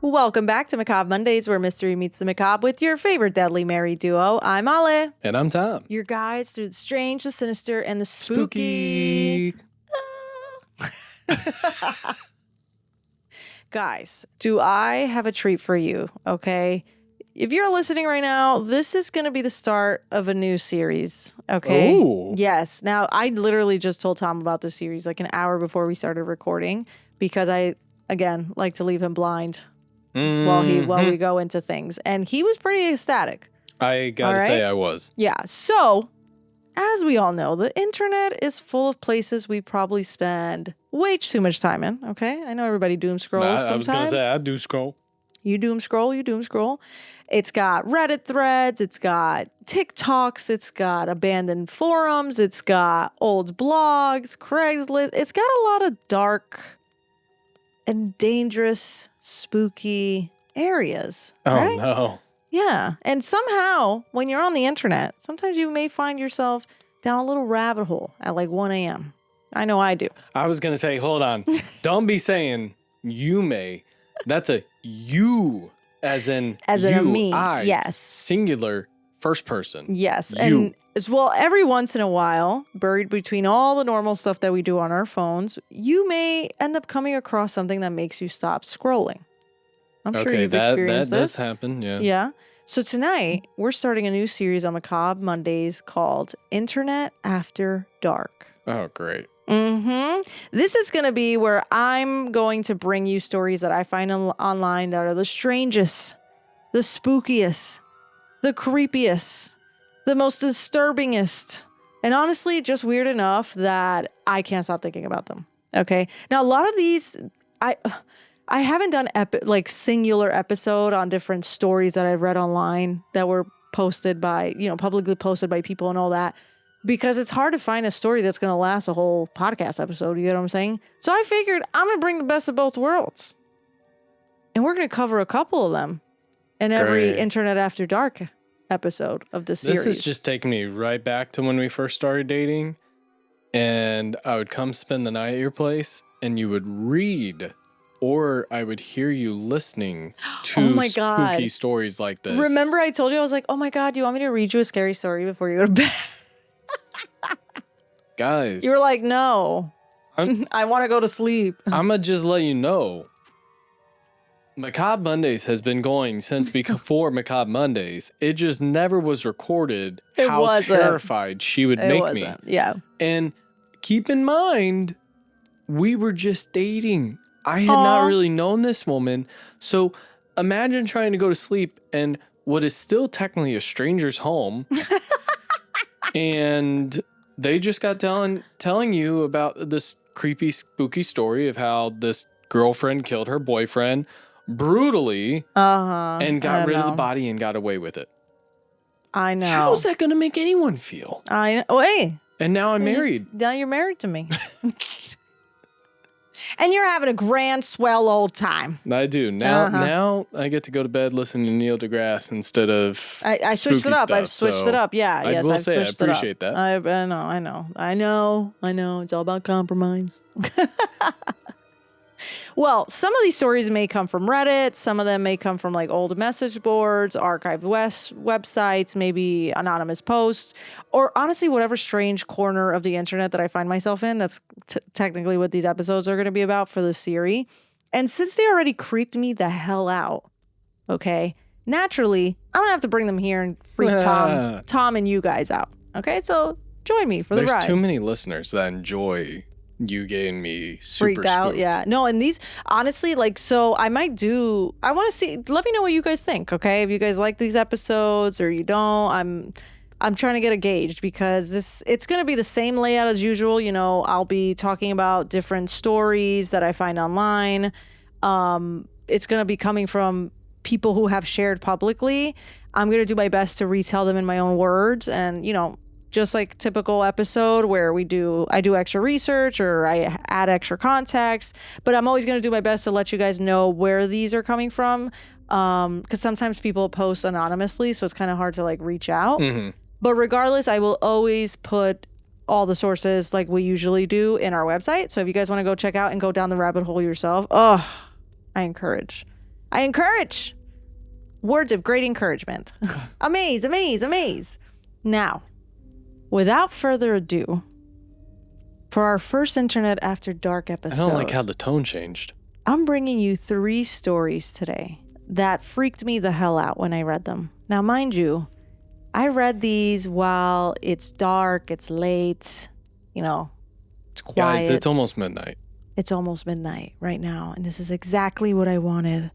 Welcome back to Macabre Mondays, where mystery meets the macabre with your favorite deadly married duo. I'm Ale. And I'm Tom. Your guides through the strange, the sinister, and the spooky. Guys, do I have a treat for you, okay? If you're listening right now, this is going to be the start of a new series, okay? Ooh. Yes. Now, I literally just told Tom about this series like an hour before we started recording because I, again, like to leave him blind while we go into things. And he was pretty ecstatic. I gotta say I was. Yeah. So, as we all know, the internet is full of places we probably spend way too much time in, okay? I know everybody doom scrolls sometimes. I was going to say, I do scroll. You doom scroll. It's got Reddit threads. It's got TikToks. It's got abandoned forums. It's got old blogs, Craigslist. It's got a lot of dark and dangerous, spooky areas. Right? Oh, no. Yeah. And somehow, when you're on the internet, sometimes you may find yourself down a little rabbit hole at like 1 a.m. I know I do. I was going to say, hold on. Don't be saying you may. That's a you, as in you, a me. I, yes. singular, first person. Yes. You. And as well, every once in a while, buried between all the normal stuff that we do on our phones, you may end up coming across something that makes you stop scrolling. I'm sure you've experienced that this. does happen, yeah. Yeah. So tonight, we're starting a new series on Macabre Mondays called Internet After Dark. Oh, great. This is going to be where I'm going to bring you stories that I find online that are the strangest, the spookiest, the creepiest, the most disturbingest, and honestly, just weird enough that I can't stop thinking about them. Okay. Now, a lot of these, I haven't done singular episode on different stories that I've read online that were posted by, publicly posted by people and all that. Because it's hard to find a story that's going to last a whole podcast episode. You get what I'm saying? So I figured I'm going to bring the best of both worlds. And we're going to cover a couple of them in every Internet After Dark episode of this series. This is just taking me right back to when we first started dating. And I would come spend the night at your place and you would read, or I would hear you listening to spooky stories like this. Remember I told you, I was like, oh my God, do you want me to read you a scary story before you go to bed? Guys. You were like, no, I want to go to sleep. I'm going to just let you know. Macabre Mondays has been going since before Macabre Mondays. It just never was recorded how terrified she would make me. Yeah. And keep in mind, we were just dating. I had not really known this woman. So imagine trying to go to sleep in what is still technically a stranger's home. And they just got telling you about this creepy, spooky story of how this girlfriend killed her boyfriend brutally and got rid of the body and got away with it. I know. How is that going to make anyone feel? I know. Wait. And now I'm married. Now you're married to me. And you're having a grand, swell old time. I do. Now I get to go to bed listening to Neil deGrasse instead of I switched it up. I've switched it up. Yeah. I will say I appreciate that. I know. It's all about compromise. Well, some of these stories may come from Reddit. Some of them may come from like old message boards, archived websites, maybe anonymous posts, or honestly, whatever strange corner of the internet that I find myself in. That's technically what these episodes are going to be about for this series. And since they already creeped me the hell out, okay, naturally, I'm going to have to bring them here and freak Tom and you guys out. Okay, so join me for the ride. There's too many listeners that enjoy you getting me super freaked out. spooked. Yeah. No, and these, honestly, so I want to see, let me know what you guys think, okay? If you guys like these episodes or you don't, I'm trying to get a gauge because it's going to be the same layout as usual. I'll be talking about different stories that I find online. It's going to be coming from people who have shared publicly. I'm going to do my best to retell them in my own words and, just like typical episode where I do extra research or I add extra context, but I'm always going to do my best to let you guys know where these are coming from. Because sometimes people post anonymously, so it's kind of hard to like reach out. Mm-hmm. But regardless, I will always put all the sources like we usually do in our website. So if you guys want to go check out and go down the rabbit hole yourself, I encourage. I encourage. Words of great encouragement. Amaze, amaze, amaze. Now, without further ado, for our first Internet After Dark episode, I don't like how the tone changed. I'm bringing you 3 stories today that freaked me the hell out when I read them. Now, mind you, I read these while it's dark, it's late, it's quiet. Guys, it's almost midnight. It's almost midnight right now, and this is exactly what I wanted.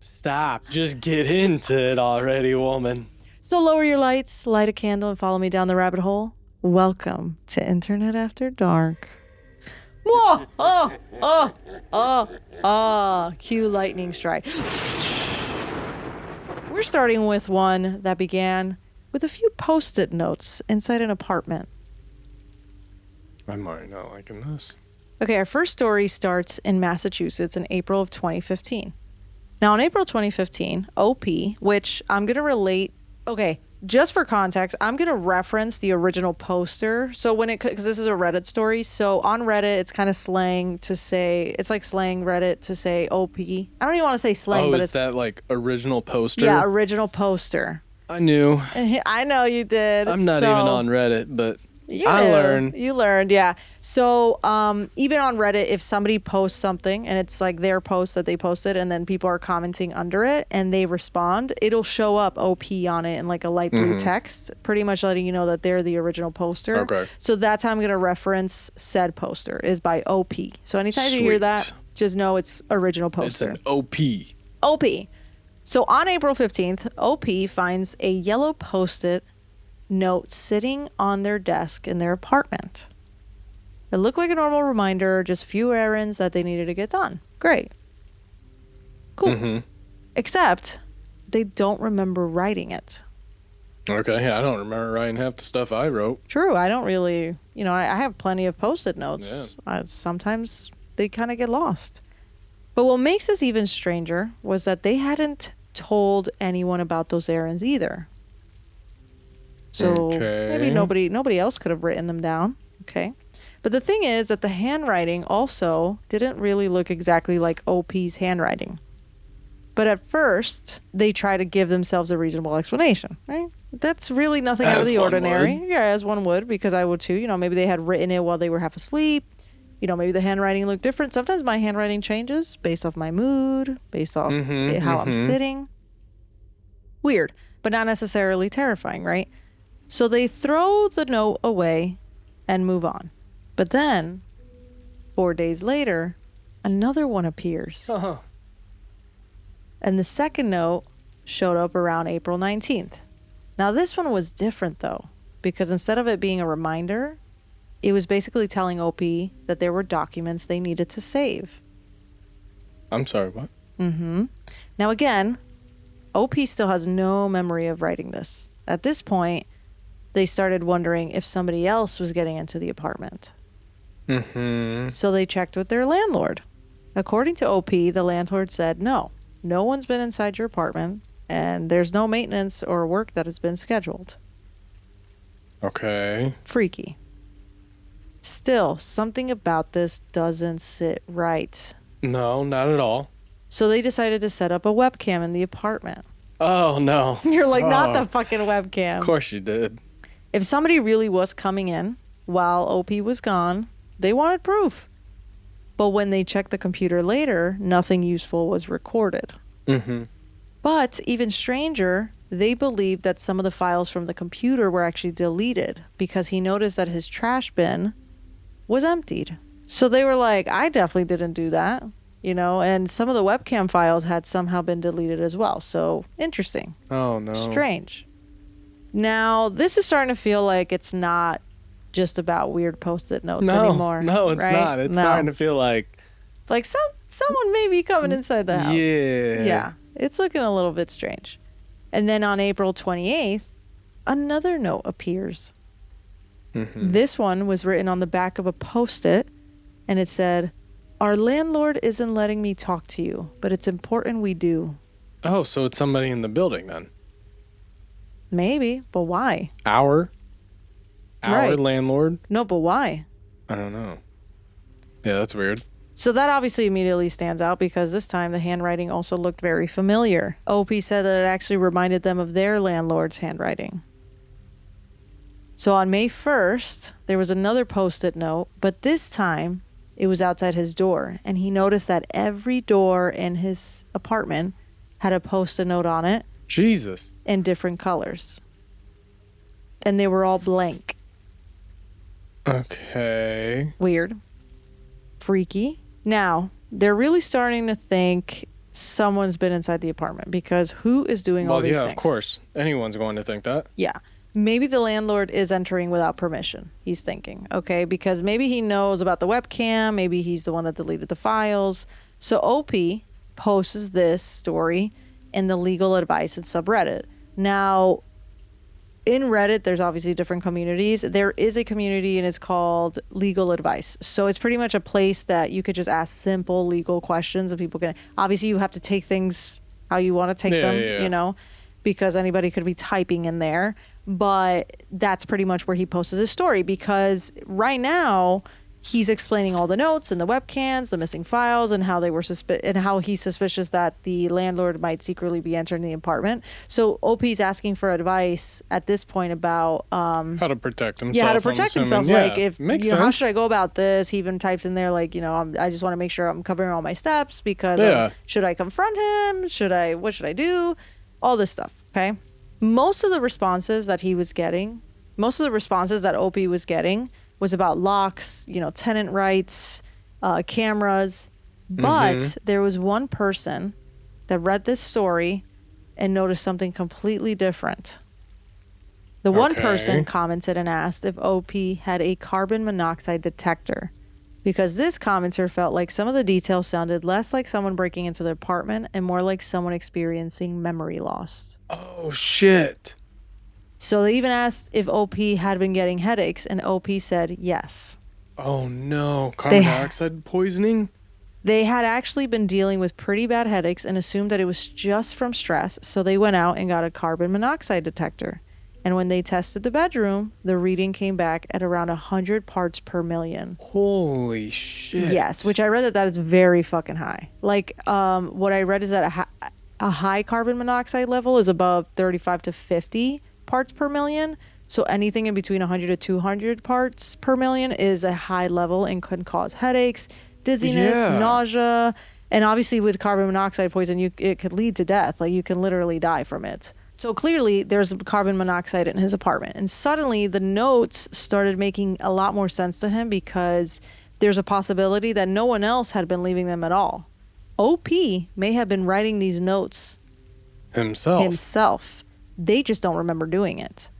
Stop. Just get into it already, woman. So lower your lights, light a candle, and follow me down the rabbit hole. Welcome to Internet After Dark. Cue lightning strike. We're starting with one that began with a few post-it notes inside an apartment. I'm already not liking this. Okay, our first story starts in Massachusetts in April of 2015. Now, in April 2015, OP, which I'm going to relate... Okay, just for context, I'm going to reference the original poster. So because this is a Reddit story, so on Reddit, it's kind of slang to say... It's like slang Reddit to say OP. I don't even want to say slang, but it's... that like original poster? Yeah, original poster. I knew. I know you did. I'm not even on Reddit, but... You learned, yeah. So even on Reddit, if somebody posts something and it's like their post that they posted and then people are commenting under it and they respond, it'll show up OP on it in like a light blue text, pretty much letting you know that they're the original poster. Okay. So that's how I'm going to reference said poster is by OP. So anytime you hear that, just know it's original poster. It's an OP. OP. So on April 15th, OP finds a yellow Post-it note sitting on their desk in their apartment. It looked like a normal reminder, just a few errands that they needed to get done. Great. Cool. Except they don't remember writing it. Okay, I don't remember writing half the stuff I wrote. True, I don't really, I have plenty of Post-it notes. Yeah. Sometimes they kind of get lost. But what makes this even stranger was that they hadn't told anyone about those errands either. So maybe nobody else could have written them down. Okay. But the thing is that the handwriting also didn't really look exactly like OP's handwriting. But at first, they try to give themselves a reasonable explanation, right? That's really nothing out of the ordinary. Yeah, as one would, because I would too. Maybe they had written it while they were half asleep. Maybe the handwriting looked different. Sometimes my handwriting changes based off my mood, based off how I'm sitting. Weird, but not necessarily terrifying, right? So they throw the note away and move on. But then, 4 days later, another one appears. Uh-huh. And the second note showed up around April 19th. Now, this one was different, though, because instead of it being a reminder, it was basically telling OP that there were documents they needed to save. I'm sorry, what? Now, again, OP still has no memory of writing this. At this point, they started wondering if somebody else was getting into the apartment. So they checked with their landlord. According to OP, the landlord said, no one's been inside your apartment, and there's no maintenance or work that has been scheduled. Okay. Freaky. Still, something about this doesn't sit right. No, not at all. So they decided to set up a webcam in the apartment. Oh, no. You're like, not the fucking webcam. Of course you did. If somebody really was coming in while OP was gone, they wanted proof. But when they checked the computer later, nothing useful was recorded. But even stranger, they believed that some of the files from the computer were actually deleted because he noticed that his trash bin was emptied. So they were like, I definitely didn't do that, and some of the webcam files had somehow been deleted as well. So interesting. Oh, no. Strange. Now, this is starting to feel like it's not just about weird Post-it notes anymore. No, it's not. It's starting to feel like someone may be coming inside the house. Yeah. It's looking a little bit strange. And then on April 28th, another note appears. This one was written on the back of a Post-it, and it said, our landlord isn't letting me talk to you, but it's important we do. Oh, so it's somebody in the building then. Maybe, but why? Our landlord? No, but why? I don't know. Yeah, that's weird. So that obviously immediately stands out because this time the handwriting also looked very familiar. OP said that it actually reminded them of their landlord's handwriting. So on May 1st, there was another post-it note, but this time it was outside his door. And he noticed that every door in his apartment had a post-it note on it. Jesus. In different colors. And they were all blank. Okay. Weird. Freaky. Now, they're really starting to think someone's been inside the apartment because who is doing all these things? Well, yeah, of course. Anyone's going to think that. Yeah. Maybe the landlord is entering without permission, he's thinking, okay? Because maybe he knows about the webcam. Maybe he's the one that deleted the files. So OP posts this story in the legal advice and subreddit. Now, in Reddit, there's obviously different communities. There is a community and it's called Legal Advice. So it's pretty much a place that you could just ask simple legal questions and people can, obviously you have to take things how you want to take them, you know, because anybody could be typing in there. But that's pretty much where he posted his story because right now he's explaining all the notes and the webcams, the missing files, and how they were and how he's suspicious that the landlord might secretly be entering the apartment. So OP's asking for advice at this point about how to protect himself. Yeah, how to protect himself. Yeah, like if makes you know, sense. how should I go about this? He even types in there like, you know, I just want to make sure I'm covering all my steps because should I confront him? What should I do? All this stuff. Okay. Most of the responses that he was getting, most of the responses that OP was getting was about locks, you know, tenant rights, cameras. But there was one person that read this story and noticed something completely different. The one person commented and asked if OP had a carbon monoxide detector because this commenter felt like some of the details sounded less like someone breaking into the apartment and more like someone experiencing memory loss. Oh, shit. So they even asked if OP had been getting headaches, and OP said yes. Oh, no. Carbon dioxide poisoning? They had actually been dealing with pretty bad headaches and assumed that it was just from stress, so they went out and got a carbon monoxide detector. And when they tested the bedroom, the reading came back at around 100 parts per million. Holy shit. Yes, which I read that is very fucking high. Like, what I read is that a high carbon monoxide level is above 35 to 50 parts per million. So anything in between 100 to 200 parts per million is a high level and can cause headaches, dizziness, nausea. And obviously with carbon monoxide poison, it could lead to death. Like you can literally die from it. So clearly there's carbon monoxide in his apartment. And suddenly the notes started making a lot more sense to him because there's a possibility that no one else had been leaving them at all. OP may have been writing these notes himself. They just don't remember doing it.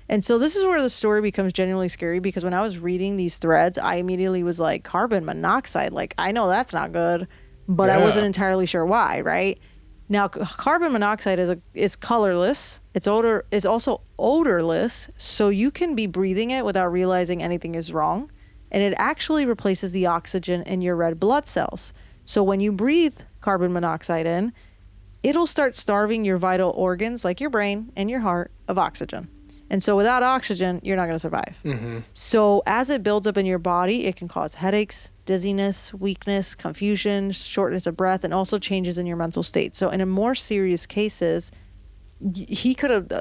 And so this is where the story becomes genuinely scary because when I was reading these threads, I immediately was like, carbon monoxide, like I know that's not good, but I wasn't entirely sure why, right? Now, carbon monoxide is colorless. It's also odorless, so you can be breathing it without realizing anything is wrong. And it actually replaces the oxygen in your red blood cells. So when you breathe carbon monoxide in, it'll start starving your vital organs like your brain and your heart of oxygen. And so without oxygen, you're not going to survive. So as it builds up in your body, it can cause headaches, dizziness, weakness, confusion, shortness of breath, and also changes in your mental state. So in a more serious cases,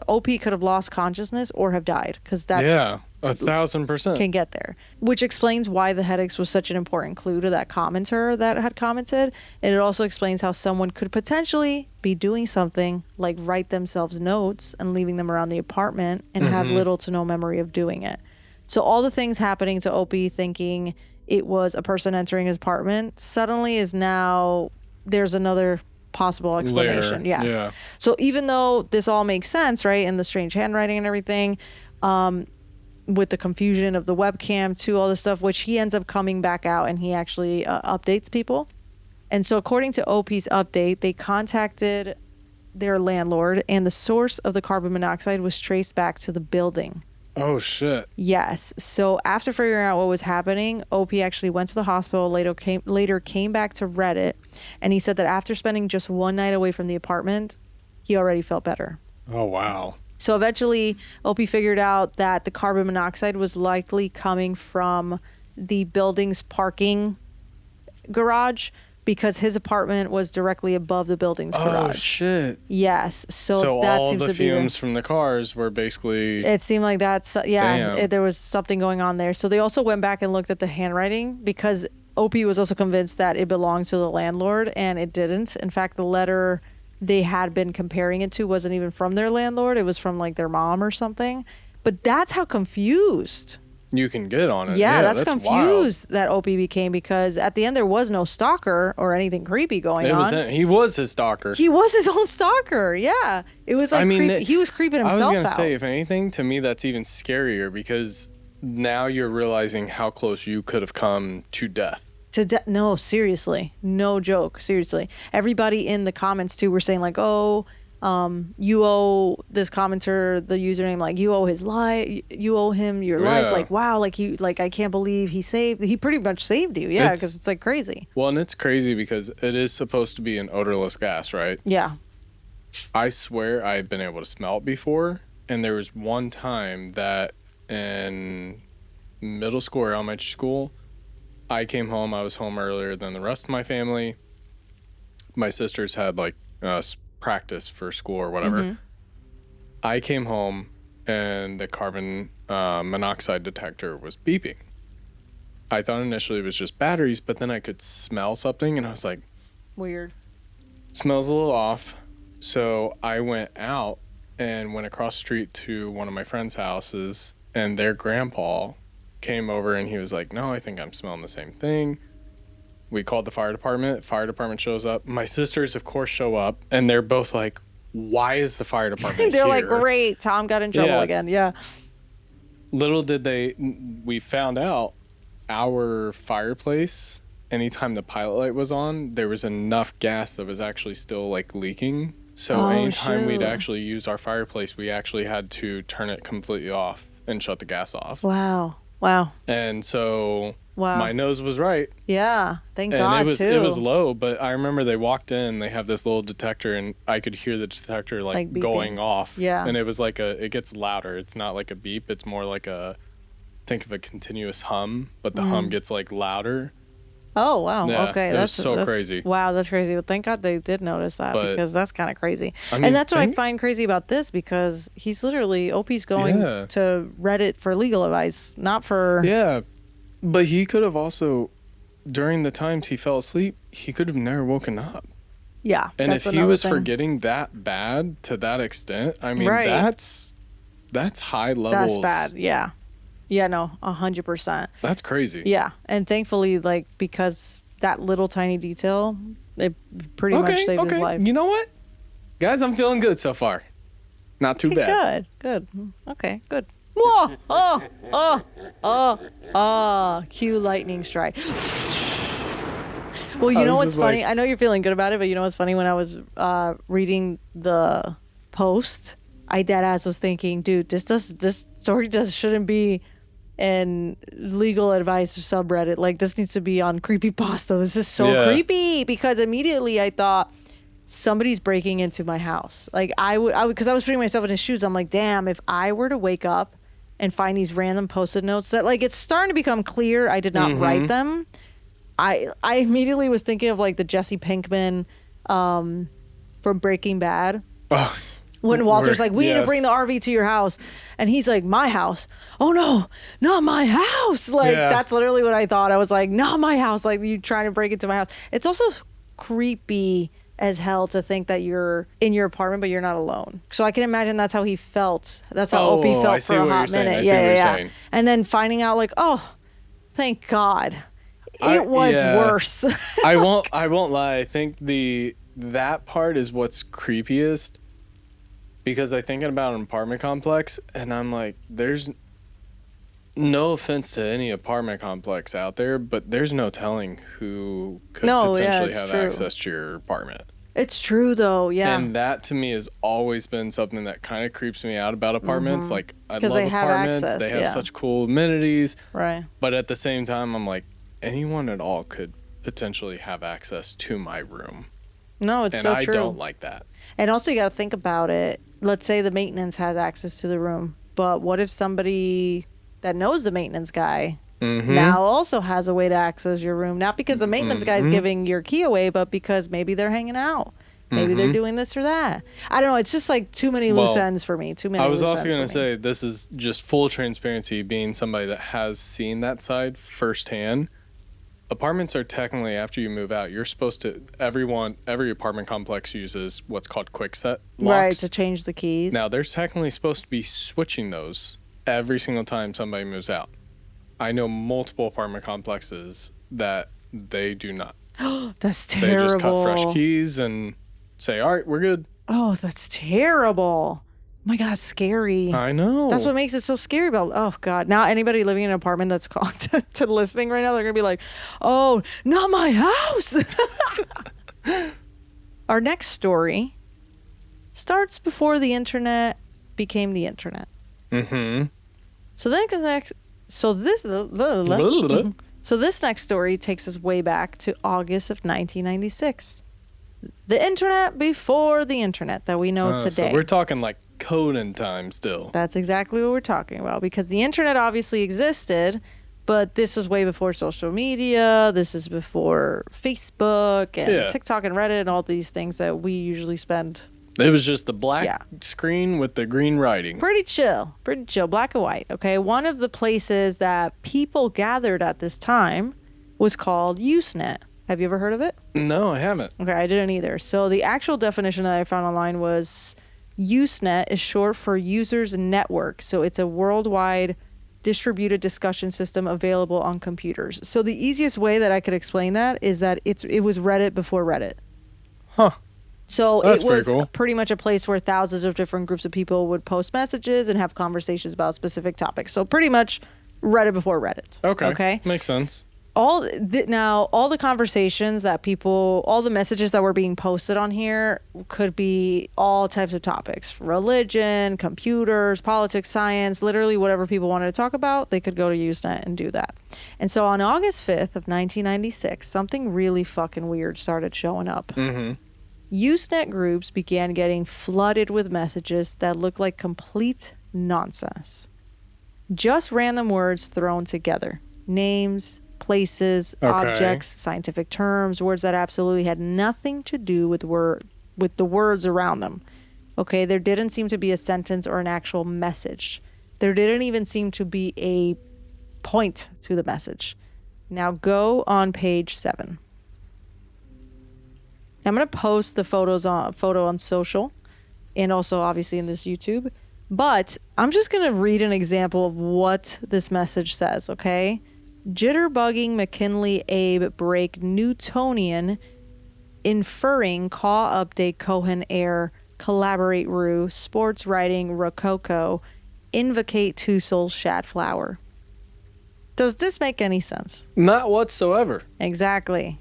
OP could have lost consciousness or have died because that's 1,000% can get there, which explains why the headaches was such an important clue to that commenter that had commented. And it also explains how someone could potentially be doing something like write themselves notes and leaving them around the apartment and have little to no memory of doing it. So all the things happening to OP thinking it was a person entering his apartment suddenly is now there's another possible explanation. Yes. Yeah. So even though this all makes sense, right, and the strange handwriting and everything, with the confusion of the webcam to all this stuff, which he ends up coming back out and he actually updates people. And so according to OP's update, they contacted their landlord and the source of the carbon monoxide was traced back to the building. Oh, shit. Yes. So after figuring out what was happening, OP actually went to the hospital, later came back to Reddit, and he said that after spending just one night away from the apartment, he already felt better. Oh, wow. So eventually, OP figured out that the carbon monoxide was likely coming from the building's parking garage because his apartment was directly above the building's garage. Oh shit! Yes, so that all seems the to be fumes from the cars were basically. It seemed like that's there was something going on there. So they also went back and looked at the handwriting because Opie was also convinced that it belonged to the landlord, and it didn't. In fact, the letter they had been comparing it to wasn't even from their landlord. It was from like their mom or something. But that's how confused You can get on it. Yeah, that's confused wild. that Opie became, because at the end there was no stalker or anything creepy going on. He was his stalker. He was his own stalker. Yeah, it was like he was creeping himself out. I was gonna say, if anything, to me that's even scarier because now you're realizing how close you could have come to death. No, seriously, no joke, seriously. Everybody in the comments too were saying like, oh. You owe this commenter the username, like you owe his life, you owe him your life, like wow, like I can't believe he pretty much saved you, because it's like crazy. Well, and it's crazy because it is supposed to be an odorless gas, right? Yeah. I swear I've been able to smell it before, and there was one time that in middle school or elementary school, I came home. I was home earlier than the rest of my family. My sisters had like practice for school or whatever. Mm-hmm. I came home and the carbon monoxide detector was beeping. I thought initially it was just batteries, but then I could smell something and I was like, weird. Smells a little off. So I went out and went across the street to one of my friends' houses, and their grandpa came over and he was like, no, I think I'm smelling the same thing. We called the fire department. Fire department shows up. My sisters, of course, show up, and they're both like, why is the fire department They're here? like, great, Tom got in trouble again. Yeah. Little did we found out our fireplace, anytime the pilot light was on, there was enough gas that was actually still like leaking. So anytime we'd actually use our fireplace, we actually had to turn it completely off and shut the gas off. Wow. And so... Wow. My nose was right. Yeah, thank God, too. It was low, but I remember they walked in, they have this little detector, and I could hear the detector like going off. Yeah. And it was like it gets louder. It's not like a beep. It's more like think of a continuous hum, but the hum gets like louder. Oh, wow. Yeah, okay. That's crazy. Wow, that's crazy. Well, thank God they did notice that, because that's kind of crazy. I mean, and that's what I find crazy about this, because Opie's going to Reddit for legal advice, not for... Yeah. But he could have also, during the times he fell asleep, he could have never woken up. Yeah. And if he was forgetting that bad to that extent, I mean, that's high levels. That's bad. Yeah. Yeah, no, 100%. That's crazy. Yeah. And thankfully, like, because that little tiny detail, it pretty much saved his life. You know what? Guys, I'm feeling good so far. Not too bad. Good. Okay, good. Cue lightning strike. Well, you know what's funny? Like, I know you're feeling good about it, but you know what's funny? When I was reading the post, I deadass was thinking, dude, this story shouldn't be in legal advice subreddit. Like, this needs to be on creepypasta. This is so creepy, because immediately I thought, somebody's breaking into my house. Like, I would, because I was putting myself in his shoes. I'm like, damn, if I were to wake up and find these random Post-it notes that, like, it's starting to become clear I did not write them. I immediately was thinking of like the Jesse Pinkman from Breaking Bad. Oh, when Walter's like, we need to bring the RV to your house. And he's like, my house? Oh no, not my house. Like, that's literally what I thought. I was like, not my house. Like, you trying to break into my house. It's also creepy as hell to think that you're in your apartment but you're not alone. So I can imagine that's how he felt. That's how Opie felt for a hot minute. Yeah. And then finding out like, oh, thank God. It was worse. I won't lie. I think that part is what's creepiest, because I think about an apartment complex and I'm like, there's no offense to any apartment complex out there, but there's no telling who could potentially have access to your apartment. It's true, though, yeah. And that, to me, has always been something that kind of creeps me out about apartments. Like, I love apartments. They have such cool amenities. Right. But at the same time, I'm like, anyone at all could potentially have access to my room. No, it's so true. And I don't like that. And also, you got to think about it. Let's say the maintenance has access to the room. But what if somebody that knows the maintenance guy now also has a way to access your room. Not because the maintenance guy's giving your key away, but because maybe they're hanging out. Maybe they're doing this or that. I don't know. It's just like too many loose ends for me. Too many. I was loose also ends going for to me. say, this is just full transparency, being somebody that has seen that side firsthand. Apartments are technically, after you move out, you're supposed to, every apartment complex uses what's called quickset locks. Right, to change the keys. Now, they're technically supposed to be switching those every single time somebody moves out. I know multiple apartment complexes that they do not. That's terrible. They just cut fresh keys and say, all right, we're good. Oh, that's terrible. My God, scary. I know. That's what makes it so scary about. Oh God! Now anybody living in an apartment that's called to listening right now, they're gonna be like, "Oh, not my house." Our next story starts before the internet became the internet. So this next story takes us way back to August of 1996. The internet before the internet that we know today. So we're talking like Conan time still. That's exactly what we're talking about, because the internet obviously existed, but this was way before social media. This is before Facebook and TikTok and Reddit and all these things that we usually spend. It was just the black screen with the green writing. Pretty chill, black and white. Okay. One of the places that people gathered at this time was called Usenet. Have you ever heard of it? No, I haven't. Okay, I didn't either. So the actual definition that I found online was Usenet is short for Users Network. So it's a worldwide distributed discussion system available on computers. So the easiest way that I could explain that is that it was Reddit before Reddit. Huh. So That's it was pretty cool. pretty much a place where thousands of different groups of people would post messages and have conversations about specific topics. So pretty much Reddit before Reddit. Okay. Makes sense. All the conversations that all the messages that were being posted on here could be all types of topics: religion, computers, politics, science, literally whatever people wanted to talk about, they could go to Usenet and do that. And so on August 5th of 1996, something really fucking weird started showing up. Usenet groups began getting flooded with messages that looked like complete nonsense. Just random words thrown together. Names, places, objects, scientific terms, words that absolutely had nothing to do with the words around them. Okay, there didn't seem to be a sentence or an actual message. There didn't even seem to be a point to the message. Now go on page 7. I'm going to post the photo on social and also obviously in this YouTube, but I'm just going to read an example of what this message says, okay? Jitterbugging McKinley Abe break Newtonian, inferring caw update Cohen air, collaborate rue, sports writing rococo, invocate two souls shad flower. Does this make any sense? Not whatsoever. Exactly.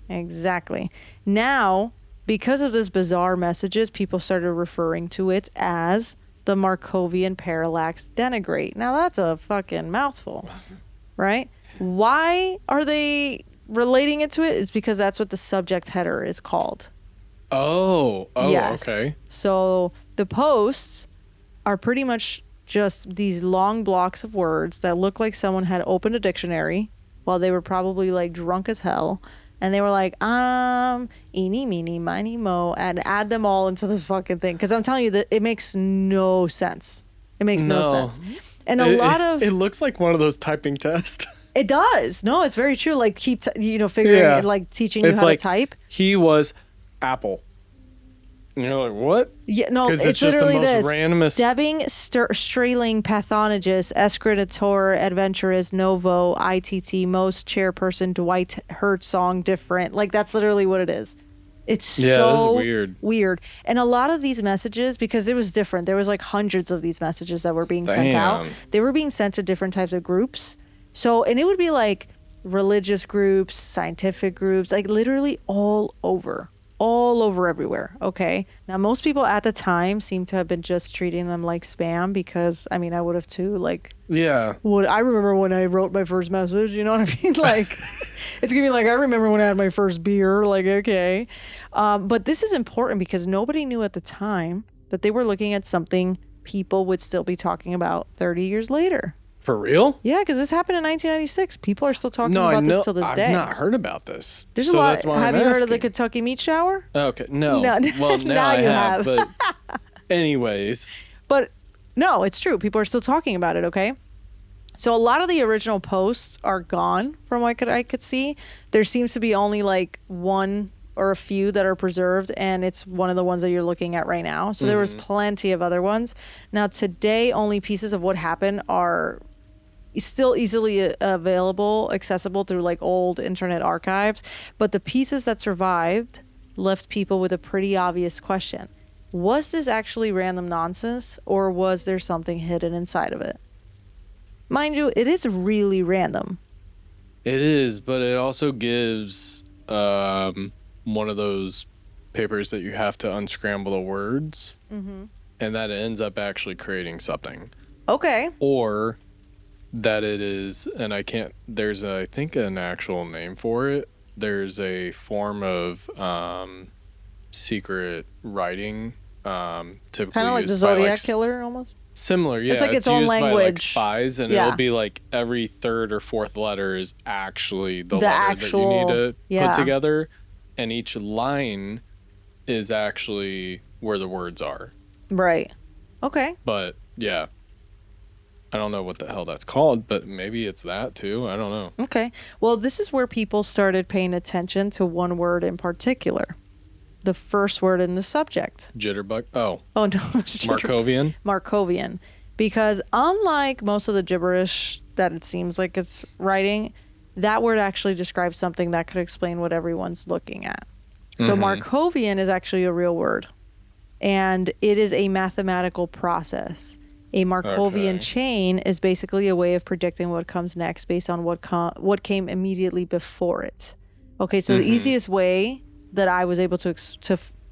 Now, because of this bizarre messages, people started referring to it as the Markovian Parallax Denigrate. Now that's a fucking mouthful, right? Why are they relating it to it? It's because that's what the subject header is called. Oh, yes. Okay. So the posts are pretty much just these long blocks of words that look like someone had opened a dictionary while they were probably like drunk as hell. And they were like, eeny, meeny, miny, mo, and add them all into this fucking thing. Because I'm telling you that it makes no sense. It makes no sense. And it looks like one of those typing tests. It does. No, it's very true. Like keep, figuring, like teaching you how to type. He was Apple. And you're like, what? Yeah, no, it's just literally the most this. randomest. Debbing, Strailing, Pathonagus, Escritor, Adventurous, Novo, ITT, Most, Chairperson, Dwight, Hertzong, Different. Like, that's literally what it is. It's so weird. And a lot of these messages, because it was different, there was like hundreds of these messages that were being sent out. They were being sent to different types of groups. So, and it would be like religious groups, scientific groups, like literally all over everywhere. Okay. Now, most people at the time seem to have been just treating them like spam because, I mean, I would have too. Like, yeah. I remember when I wrote my first message, you know what I mean? Like, it's gonna be like, I remember when I had my first beer. Like, okay. But this is important because nobody knew at the time that they were looking at something people would still be talking about 30 years later. For real? Yeah, because this happened in 1996. People are still talking about this till this day. I've not heard about this. There's so a lot. That's why Have I'm you heard of the asking. Kentucky meat shower? Okay, no. No. Well, now Now I you have. have. But anyways. But no, it's true. People are still talking about it, okay? So a lot of the original posts are gone from what I could see. There seems to be only like one or a few that are preserved, and it's one of the ones that you're looking at right now. So there was plenty of other ones. Now today, only pieces of what happened are still easily available, accessible through like old internet archives. But the pieces that survived left people with a pretty obvious question. Was this actually random nonsense, or was there something hidden inside of it? Mind you, it is really random. It is, but it also gives one of those papers that you have to unscramble the words, and that ends up actually creating something. Okay. Or that it is, and there's, I think, an actual name for it. There's a form of secret writing, typically Kind of like the Zodiac Killer, almost. Similar, yeah. It's like its own used language. By, like, spies, and it'll be like every third or fourth letter is actually the letter actual, that you need to put together, and each line is actually where the words are. Right. Okay. But yeah, I don't know what the hell that's called, but maybe it's that too. I don't know. Okay. Well, this is where people started paying attention to one word in particular. The first word in the subject. Jitterbug. Oh no. Markovian. Markovian. Because unlike most of the gibberish that it seems like it's writing, that word actually describes something that could explain what everyone's looking at. So Markovian is actually a real word. And it is a mathematical process. A Markovian chain is basically a way of predicting what comes next based on what came immediately before it. Okay, so the easiest way that I was able to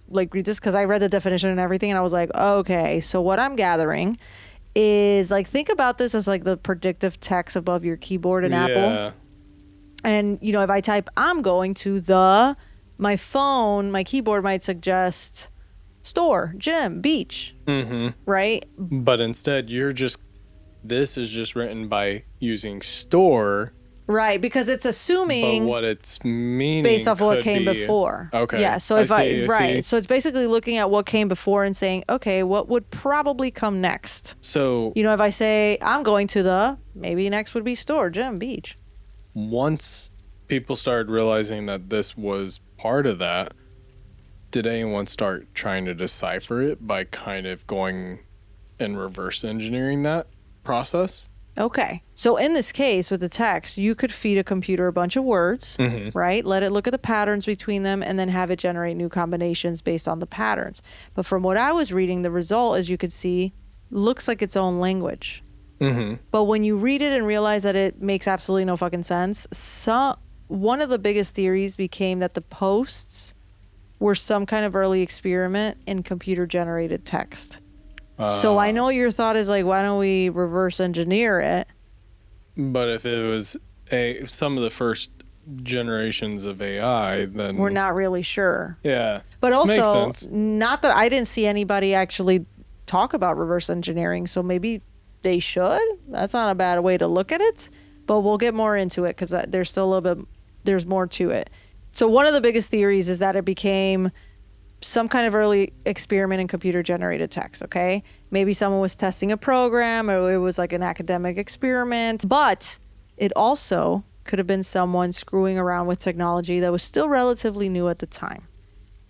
like read this, because I read the definition and everything, and I was like, okay, so what I'm gathering is like, think about this as like the predictive text above your keyboard in Apple. And you know, if I type I'm going to my phone, my keyboard might suggest store, gym, beach, right? But instead, this is just written by using store. Right, because it's assuming but what it's meaning based off what came before. Okay. Yeah, so if I see. So it's basically looking at what came before and saying, okay, what would probably come next? So, you know, if I say I'm going to maybe next would be store, gym, beach. Once people started realizing that this was part of that, did anyone start trying to decipher it by kind of going and reverse engineering that process? Okay. So in this case with the text, you could feed a computer a bunch of words, right? Let it look at the patterns between them and then have it generate new combinations based on the patterns. But from what I was reading, the result, as you could see, looks like its own language. But when you read it and realize that it makes absolutely no fucking sense, one of the biggest theories became that the posts were some kind of early experiment in computer generated text. So I know your thought is like, why don't we reverse engineer it? But if it was some of the first generations of AI, then we're not really sure. Yeah. But also, makes sense. Not that I didn't see anybody actually talk about reverse engineering, so maybe they should. That's not a bad way to look at it, but we'll get more into it because there's still a little bit, there's more to it. So one of the biggest theories is that it became some kind of early experiment in computer generated text, okay? Maybe someone was testing a program or it was like an academic experiment, but it also could have been someone screwing around with technology that was still relatively new at the time.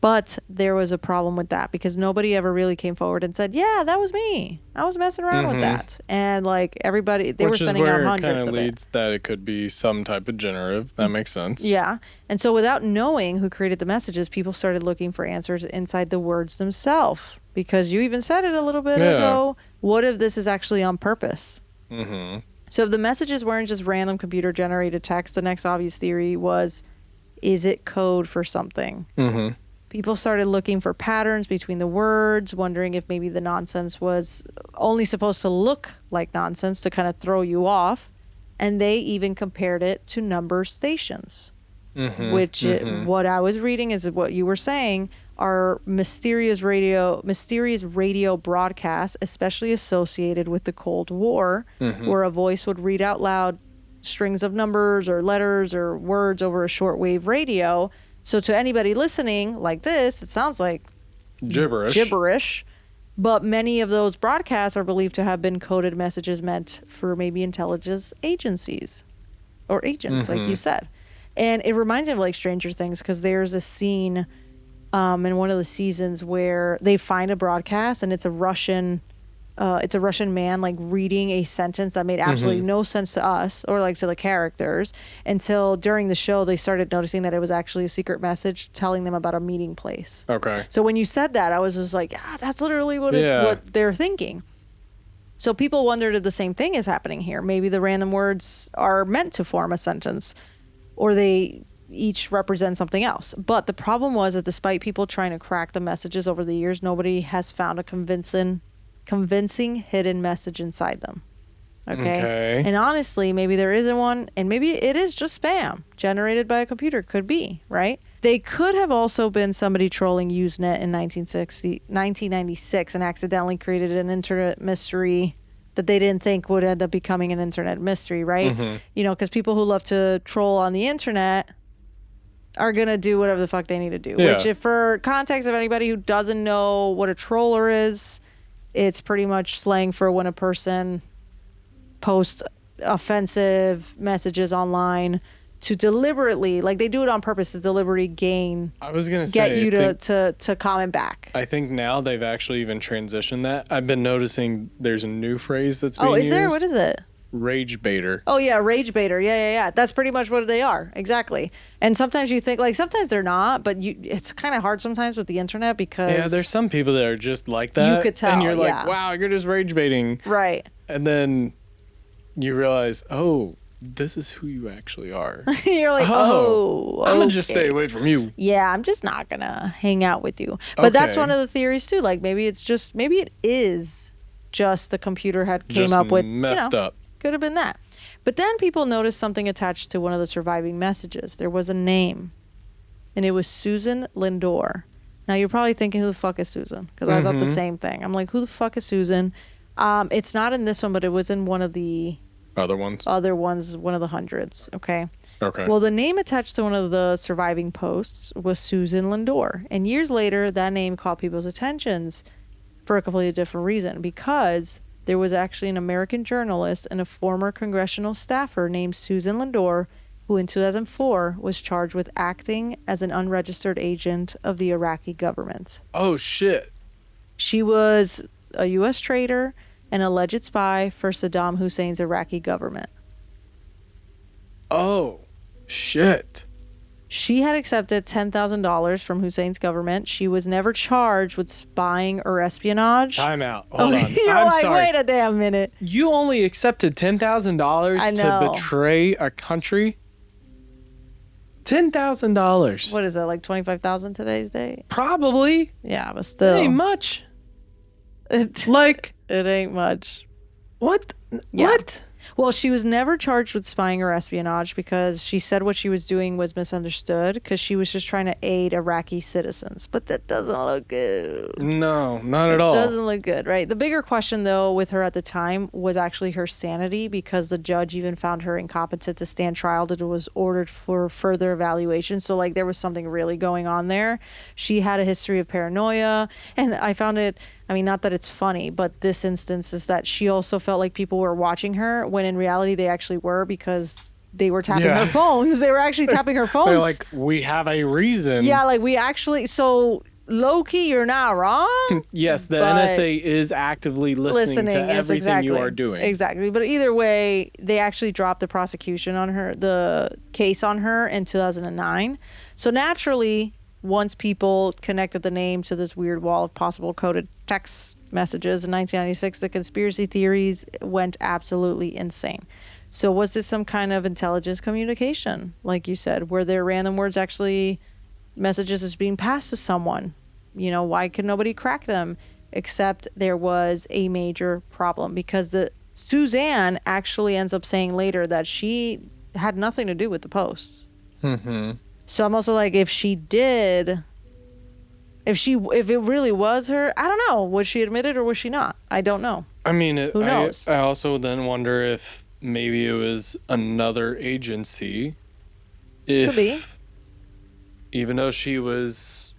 But there was a problem with that because nobody ever really came forward and said, yeah, that was me. I was messing around with that. And like everybody, they were sending out hundreds of it. Which is where it kind of leads that it could be some type of generative. That makes sense. Yeah. And so without knowing who created the messages, people started looking for answers inside the words themselves. Because you even said it a little bit ago. What if this is actually on purpose? So if the messages weren't just random computer generated text, the next obvious theory was, is it code for something? People started looking for patterns between the words, wondering if maybe the nonsense was only supposed to look like nonsense to kind of throw you off. And they even compared it to number stations, which what I was reading is what you were saying are mysterious radio broadcasts, especially associated with the Cold War, where a voice would read out loud strings of numbers or letters or words over a shortwave radio. So to anybody listening like this, it sounds like gibberish. But many of those broadcasts are believed to have been coded messages meant for maybe intelligence agencies or agents, like you said. And it reminds me of like Stranger Things, because there's a scene in one of the seasons where they find a broadcast and it's a Russian man like reading a sentence that made absolutely no sense to us or like to the characters, until during the show they started noticing that it was actually a secret message telling them about a meeting place. Okay. So when you said that, I was just like, that's literally what they're thinking. So people wondered if the same thing is happening here. Maybe the random words are meant to form a sentence, or they each represent something else. But the problem was that despite people trying to crack the messages over the years, nobody has found a convincing hidden message inside them. Okay. And honestly, maybe there isn't one, and maybe it is just spam generated by a computer. Could be, right? They could have also been somebody trolling Usenet in 1996 and accidentally created an internet mystery that they didn't think would end up becoming an internet mystery, right? You know, because people who love to troll on the internet are going to do whatever the fuck they need to do. Yeah. Which, if for context of anybody who doesn't know what a troller is, it's pretty much slang for when a person posts offensive messages online to deliberately, like they do it on purpose to deliberately get you to comment back. I think now they've actually even transitioned that. I've been noticing there's a new phrase that's being used. Oh, is there? What is it? Rage baiter. Oh yeah, rage baiter. Yeah. That's pretty much what they are. Exactly. And sometimes you think, like, sometimes they're not, but it's kind of hard sometimes with the internet because there's some people that are just like that. You could tell, and you're like, wow, you're just rage baiting. Right. And then you realize, oh, this is who you actually are. You're like, okay. I'm gonna just stay away from you. Yeah, I'm just not gonna hang out with you. But that's one of the theories too. Like maybe it is just the computer came up with messed up. Could have been that. But then people noticed something attached to one of the surviving messages. There was a name, and it was Susan Lindor. Now you're probably thinking, who the fuck is Susan? Because I thought the same thing. I'm like, who the fuck is Susan? It's not in this one, but it was in one of the other ones, one of the hundreds. Okay. Okay. Well, the name attached to one of the surviving posts was Susan Lindor. And years later, that name caught people's attentions for a completely different reason, because there was actually an American journalist and a former congressional staffer named Susan Lindor, who in 2004 was charged with acting as an unregistered agent of the Iraqi government. Oh, shit. She was a U.S. traitor and alleged spy for Saddam Hussein's Iraqi government. Oh, shit. She had accepted $10,000 from Hussein's government. She was never charged with spying or espionage. Time out. Hold on. You're I'm like, sorry. wait a damn minute. You only accepted $10,000 to betray a country? $10,000. What is that, like $25,000 today's date? Probably. Yeah, but still. It ain't much. It ain't much. What? Yeah. What? Well, she was never charged with spying or espionage because she said what she was doing was misunderstood because she was just trying to aid Iraqi citizens. But that doesn't look good. No, not at all. It doesn't look good, right? The bigger question, though, with her at the time was actually her sanity, because the judge even found her incompetent to stand trial that was ordered for further evaluation. So, like, there was something really going on there. She had a history of paranoia, and I found it... I mean, not that it's funny, but this instance is that she also felt like people were watching her when in reality they actually were, because they were tapping her phones. They were actually tapping her phones. They're like, we have a reason. Yeah, like we actually, so low-key, you're not wrong. Yes, the NSA is actively listening to everything you are doing. Exactly. But either way, they actually dropped the prosecution on her, the case on her in 2009. So naturally, once people connected the name to this weird wall of possible coded text messages in 1996, the conspiracy theories went absolutely insane. So was this some kind of intelligence communication, like you said? Were there random words actually messages is being passed to someone? You know, why could nobody crack them? Except there was a major problem, because the Suzanne actually ends up saying later that she had nothing to do with the posts. Mm-hmm. So I'm also like, if she did, If it really was her, I don't know. Was she admitted or was she not? I don't know. I mean, Who knows? I also then wonder if maybe it was another agency. Could be. Even though she was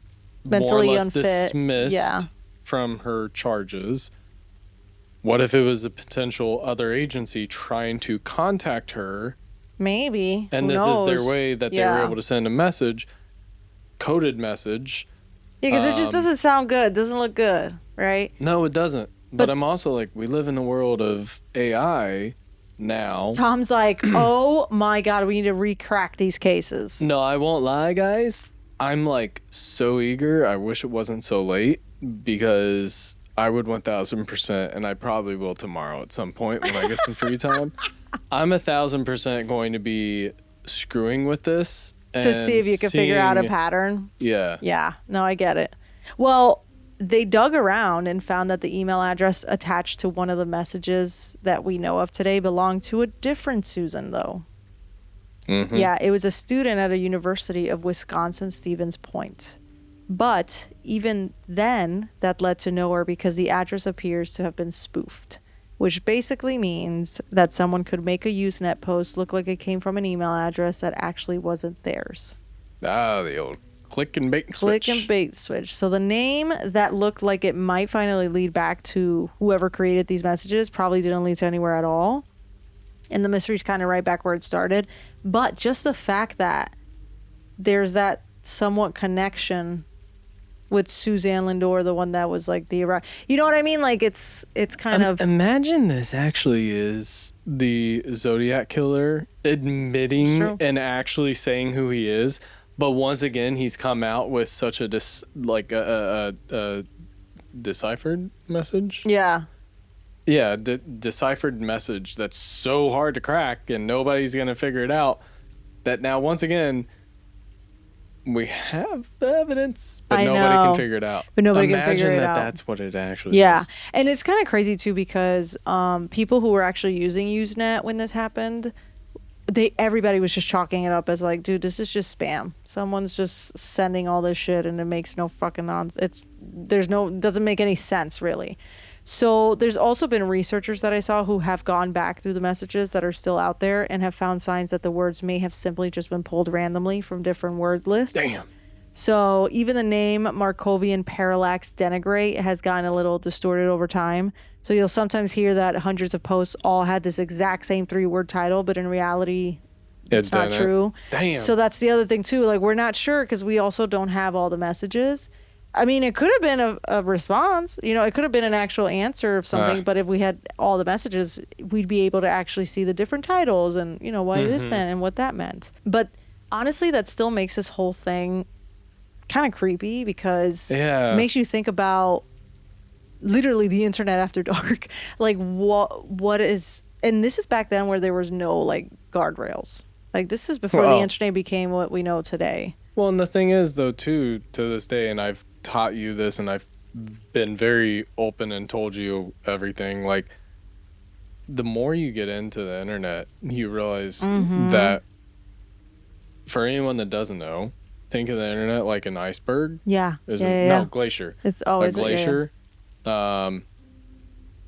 Mentally more or less unfit. dismissed from her charges, what if it was a potential other agency trying to contact her? Maybe. And Who this knows? is their way that they were able to send a message, coded message. Yeah, because it just doesn't sound good. Doesn't look good, right? No, it doesn't. But I'm also like, we live in a world of AI now. Tom's like, oh my God, we need to recrack these cases. No, I won't lie, guys. I'm like so eager. I wish it wasn't so late because I would 1000%, and I probably will tomorrow at some point when I get some free time. I'm 1000% going to be screwing with this to see if you can figure out a pattern. Yeah. Yeah. No, I get it. Well, they dug around and found that the email address attached to one of the messages that we know of today belonged to a different Susan, though. Mm-hmm. Yeah, it was a student at a University of Wisconsin, Stevens Point. But even then, that led to nowhere because the address appears to have been spoofed, which basically means that someone could make a Usenet post look like it came from an email address that actually wasn't theirs. Ah, the old click and bait switch. Click and bait switch. So the name that looked like it might finally lead back to whoever created these messages probably didn't lead to anywhere at all. And the mystery's kind of right back where it started. But just the fact that there's that somewhat connection with Suzanne Lindor, the one that was like the Iraq. You know what I mean? Like it's kind of. Imagine this actually is the Zodiac killer admitting and actually saying who he is. But once again, he's come out with such a deciphered message. Yeah. Yeah, deciphered message that's so hard to crack and nobody's going to figure it out. That now, once again, we have the evidence, but nobody can figure it out. But nobody can figure it out. Imagine that that's what it actually is. Yeah. And it's kind of crazy, too, because people who were actually using Usenet when this happened, everybody was just chalking it up as like, dude, this is just spam. Someone's just sending all this shit and it makes no fucking nonsense. Doesn't make any sense, really. So there's also been researchers that I saw who have gone back through the messages that are still out there and have found signs that the words may have simply just been pulled randomly from different word lists. Damn. So even the name Markovian Parallax Denigrate has gotten a little distorted over time. So you'll sometimes hear that hundreds of posts all had this exact same 3-word title, but in reality, it's not true. Damn. So that's the other thing too. Like, we're not sure because we also don't have all the messages. I mean, it could have been a response. You know, it could have been an actual answer of something. But if we had all the messages, we'd be able to actually see the different titles and, you know, why this meant and what that meant. But honestly, that still makes this whole thing kind of creepy because it makes you think about literally the internet after dark. Like, what is... And this is back then where there was no, like, guardrails. Like, this is before the internet became what we know today. Well, and the thing is, though, too, to this day, and I've taught you this, and I've been very open and told you everything, like, the more you get into the internet, you realize that for anyone that doesn't know, think of the internet like an iceberg. Yeah. No, glacier. It's always a glacier.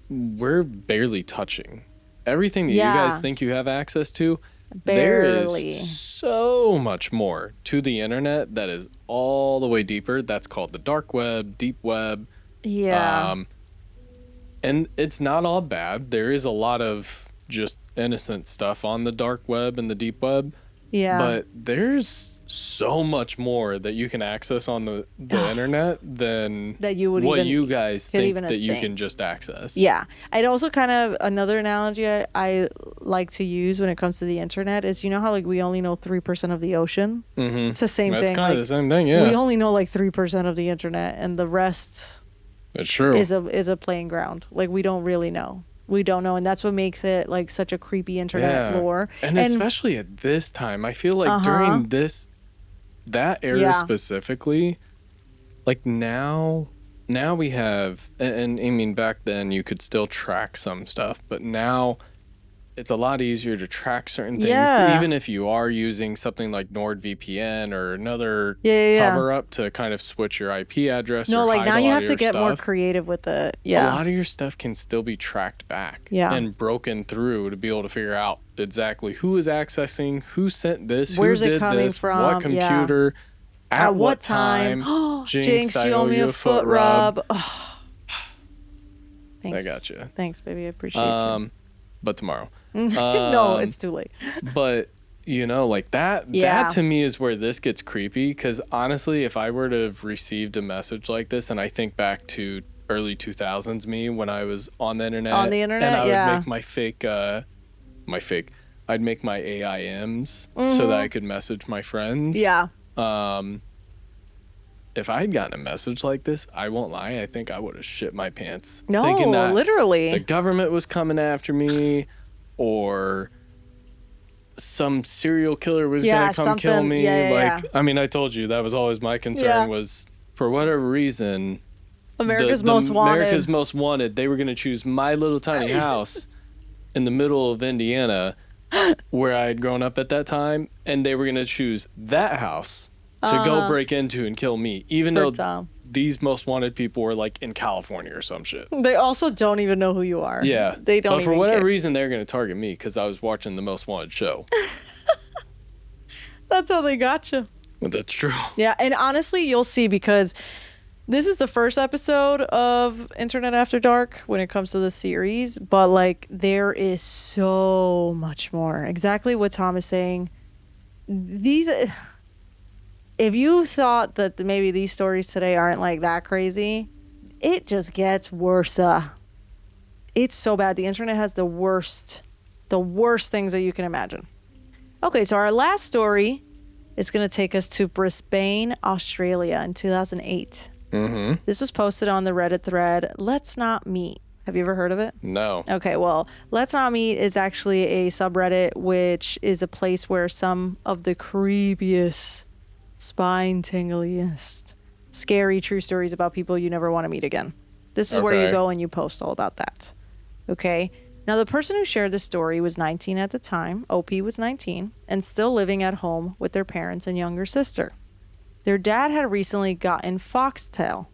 We're barely touching. Everything that you guys think you have access to, there is so much more to the internet that is all the way deeper. That's called the dark web, deep web. Yeah. And it's not all bad. There is a lot of just innocent stuff on the dark web and the deep web. Yeah. But there's so much more that you can access on the internet than that you would you guys think that you can just access. Yeah. I'd also kind of, another analogy I like to use when it comes to the internet is, you know how like we only know 3% of the ocean? Mm-hmm. It's the same thing. That's kind of the same thing, yeah. We only know like 3% of the internet and the rest That's true. is a playing ground. Like, we don't really know. We don't know, and that's what makes it like such a creepy internet lore. And especially at this time, I feel like during that era specifically, like now we have, and I mean back then you could still track some stuff, but now it's a lot easier to track certain things, Yeah. even if you are using something like NordVPN or another Yeah. cover up to kind of switch your IP address. No, or like hide now a you lot have of to your get more stuff. creative with it. A Yeah. lot of your stuff can still be tracked back and broken through to be able to figure out exactly who is accessing, who sent this, Where's who it did coming this, from? what computer, at what time. Jinx, you owe me a foot rub. Oh, thanks. I got you. Thanks, baby. I appreciate you. But tomorrow. No, it's too late. But like that to me is where this gets creepy, because honestly, if I were to have received a message like this, and I think back to early 2000s me when I was on the internet, and I would make I'd make my AIMs so that I could message my friends. Yeah. If I had gotten a message like this, I won't lie, I think I would have shit my pants. No, thinking that literally. the government was coming after me, or some serial killer was going to come kill me. I mean, I told you that was always my concern was, for whatever reason, America's Most Wanted, they were going to choose my little tiny house in the middle of Indiana where I had grown up at that time, and they were going to choose that house to go break into and kill me, even though these most wanted people were like in California or some shit. They also don't even know who you are. Yeah. They don't. But for whatever reason, they're going to target me because I was watching the Most Wanted show. That's how they got you. That's true. Yeah. And honestly, you'll see, because this is the first episode of Internet After Dark when it comes to the series. But like, there is so much more. Exactly what Tom is saying. If you thought that maybe these stories today aren't like that crazy, it just gets worse. It's so bad. The internet has the worst things that you can imagine. Okay, so our last story is going to take us to Brisbane, Australia in 2008. Mm-hmm. This was posted on the Reddit thread, Let's Not Meet. Have you ever heard of it? No. Okay, well, Let's Not Meet is actually a subreddit, which is a place where some of the creepiest, spine-tingliest, scary true stories about people you never want to meet again. This is where you go and you post all about that. Okay? Now, the person who shared the story was 19 at the time. OP was 19 and still living at home with their parents and younger sister. Their dad had recently gotten Foxtel,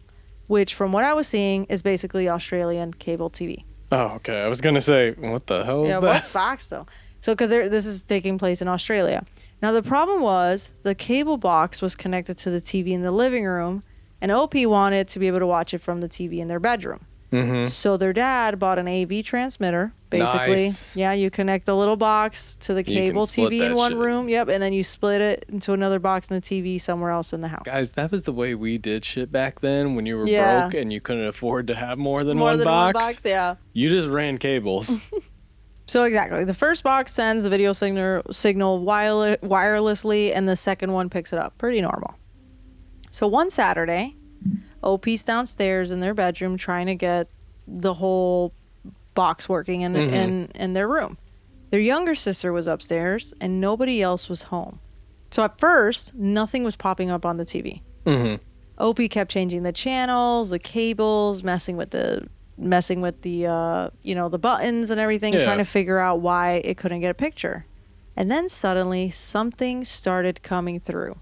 which from what I was seeing is basically Australian cable TV. Oh, okay. I was going to say, what the hell is that? What's Foxtel? So, because this is taking place in Australia. Now, the problem was the cable box was connected to the TV in the living room, and OP wanted to be able to watch it from the TV in their bedroom. Mm-hmm. So their dad bought an AV transmitter, basically. Nice. Yeah, you connect the little box to the cable TV in one room. Yep, and then you split it into another box in the TV somewhere else in the house. Guys, that was the way we did shit back then when you were broke and you couldn't afford to have more than one box. Yeah. You just ran cables. So exactly. The first box sends the video signal wirelessly, and the second one picks it up. Pretty normal. So one Saturday, OP's downstairs in their bedroom trying to get the whole box working in their room. Their younger sister was upstairs, and nobody else was home. So at first, nothing was popping up on the TV. Mm-hmm. OP kept changing the channels, the cables, messing with the the buttons and everything, trying to figure out why it couldn't get a picture. And then suddenly something started coming through.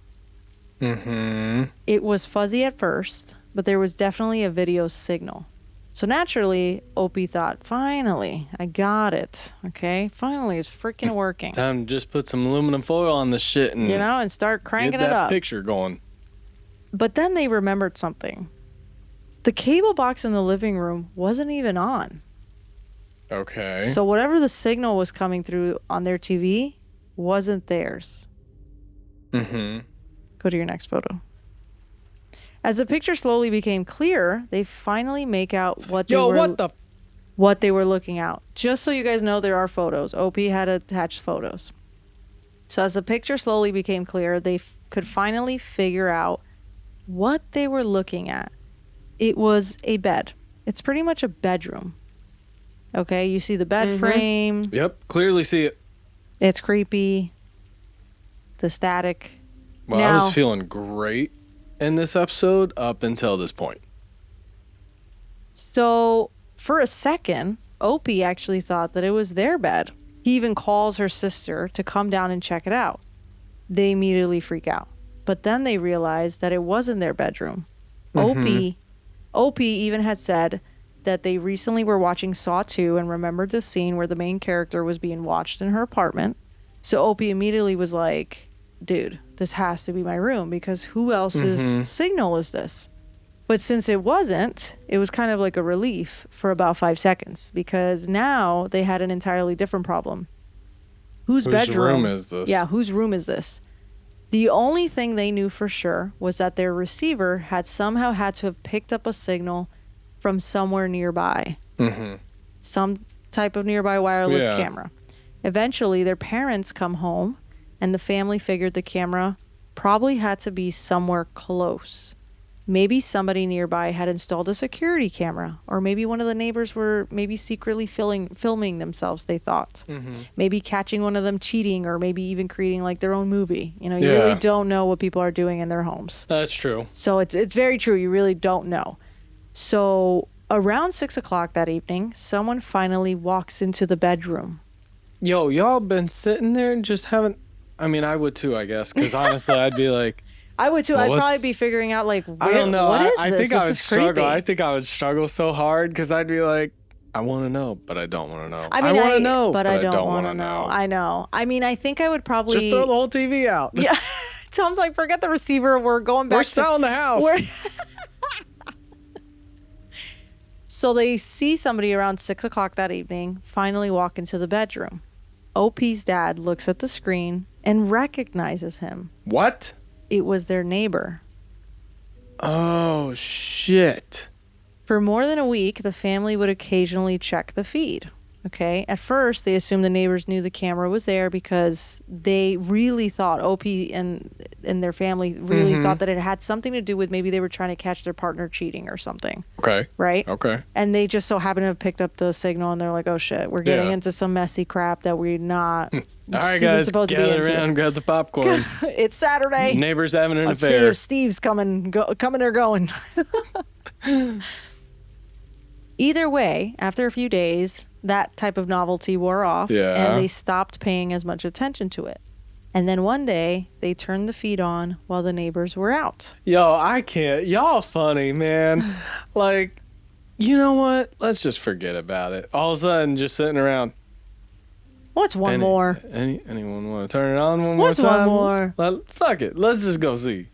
Mm-hmm. It was fuzzy at first, but there was definitely a video signal. So naturally, Opie thought, finally, I got it. Okay, finally, it's freaking working. Time to just put some aluminum foil on the shit and and start cranking get it up. that picture going. But then they remembered something. The cable box in the living room wasn't even on. Okay. So whatever the signal was coming through on their TV wasn't theirs. Mm-hmm. Go to your next photo. As the picture slowly became clearer, they finally make out what they were looking at. Just so you guys know, there are photos. OP had attached photos. So as the picture slowly became clearer, they could finally figure out what they were looking at. It was a bed. It's pretty much a bedroom. Okay, you see the bed frame. Yep, clearly see it. It's creepy. The static. Well, I was feeling great in this episode up until this point. So, for a second, Opie actually thought that it was their bed. He even calls her sister to come down and check it out. They immediately freak out. But then they realize that it wasn't their bedroom. Opie even had said that they recently were watching Saw 2 and remembered the scene where the main character was being watched in her apartment. So Opie immediately was like, dude, this has to be my room because who else's signal is this? But since it wasn't, it was kind of like a relief for about 5 seconds because now they had an entirely different problem. Whose bedroom room is this? Yeah, whose room is this? The only thing they knew for sure was that their receiver had somehow had to have picked up a signal from somewhere nearby. Some type of nearby wireless camera. Eventually, their parents come home, and the family figured the camera probably had to be somewhere close. Maybe somebody nearby had installed a security camera, or maybe one of the neighbors were maybe secretly filming themselves, they thought. Maybe catching one of them cheating, or maybe even creating like their own movie. You know, you really don't know what people are doing in their homes. That's true. So it's very true. You really don't know. So around 6 o'clock that evening, someone finally walks into the bedroom. Yo, y'all been sitting there and just haven't... I mean, I would too, I guess, because honestly, I'd be like... I would too. Well, I'd probably be figuring out like, I don't know. What is I this? think This I would is struggle. creepy. I think I would struggle so hard because I'd be like, I want to know, but I don't want to know. I mean, want to know, but I don't want to know. I know. I mean, I think I would probably just throw the whole TV out. Yeah. Tom's like, forget the receiver. We're going back. We're selling the house. So they see somebody around 6 o'clock that evening finally walk into the bedroom. OP's dad looks at the screen and recognizes him. What? It was their neighbor. Oh, shit. For more than a week, the family would occasionally check the feed. Okay. At first, they assumed the neighbors knew the camera was there because they really thought OP and their family really thought that it had something to do with maybe they were trying to catch their partner cheating or something. Okay. Right? Okay. And they just so happened to have picked up the signal and they're like, oh shit, we're getting into some messy crap that we're not All right, guys, supposed to be gather into. around, grab the popcorn. It's Saturday. Neighbors having an Let's see affair. if Steve's coming or going. Either way, after a few days, that type of novelty wore off and they stopped paying as much attention to it. And then one day, they turned the feed on while the neighbors were out. Yo, I can't. Y'all funny, man. Like, you know what? Let's just forget about it. All of a sudden, just sitting around. What's one more? Anyone want to turn it on one more time? What's one more? Fuck it. Let's just go see.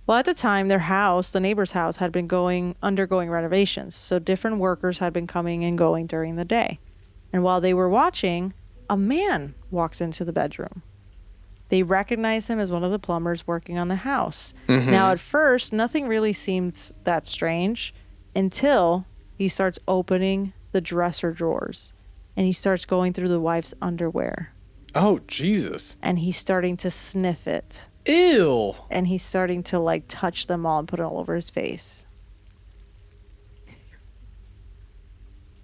Well, at the time, their house, the neighbor's house, had been undergoing renovations. So different workers had been coming and going during the day. And while they were watching, a man walks into the bedroom. They recognize him as one of the plumbers working on the house. Now, at first, nothing really seemed that strange until he starts opening the dresser drawers and he starts going through the wife's underwear. Oh, Jesus. And he's starting to sniff it. Ew. And he's starting to like touch them all and put it all over his face.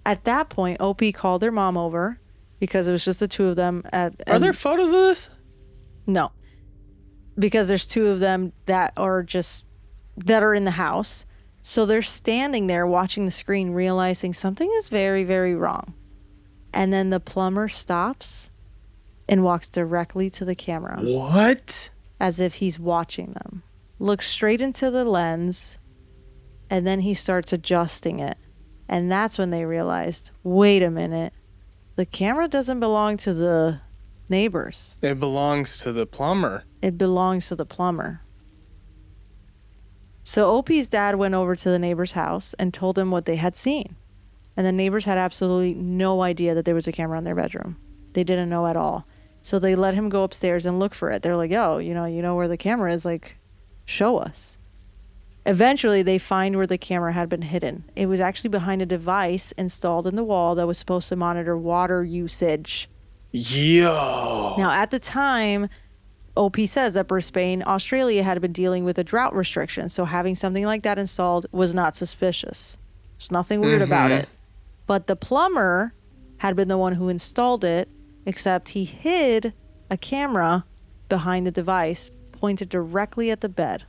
At that point, OP called their mom over because it was just the two of them. Are there photos of this? No. Because there's two of them that are in the house. So they're standing there watching the screen, realizing something is very, very wrong. And then the plumber stops and walks directly to the camera. What? As if he's watching them. Looks straight into the lens, and then he starts adjusting it. And that's when they realized, wait a minute, the camera doesn't belong to the neighbors. It belongs to the plumber. It belongs to the plumber. So OP's dad went over to the neighbor's house and told him what they had seen. And the neighbors had absolutely no idea that there was a camera in their bedroom. They didn't know at all. So they let him go upstairs and look for it. They're like, yo, you know where the camera is? Like, show us. Eventually, they find where the camera had been hidden. It was actually behind a device installed in the wall that was supposed to monitor water usage. Yo. Now, at the time, OP says that Brisbane, Australia had been dealing with a drought restriction. So having something like that installed was not suspicious. There's nothing weird about it. But the plumber had been the one who installed it, except he hid a camera behind the device pointed directly at the bed.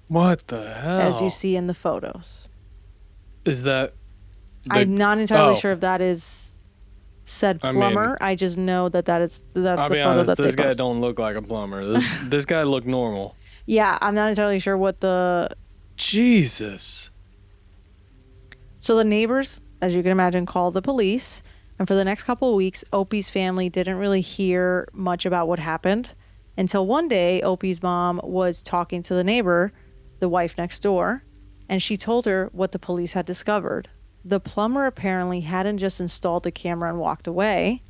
What the hell? As you see in the photos. Is that... I'm not entirely sure if that is said I plumber. mean, I just know that's I'll the be photo honest, that they this guy post. don't look like a plumber. This guy looked normal. Yeah, I'm not entirely sure what the... Jesus. So the neighbors, as you can imagine, called the police. And for the next couple of weeks, Opie's family didn't really hear much about what happened until one day Opie's mom was talking to the neighbor, the wife next door, and she told her what the police had discovered. The plumber apparently hadn't just installed the camera and walked away.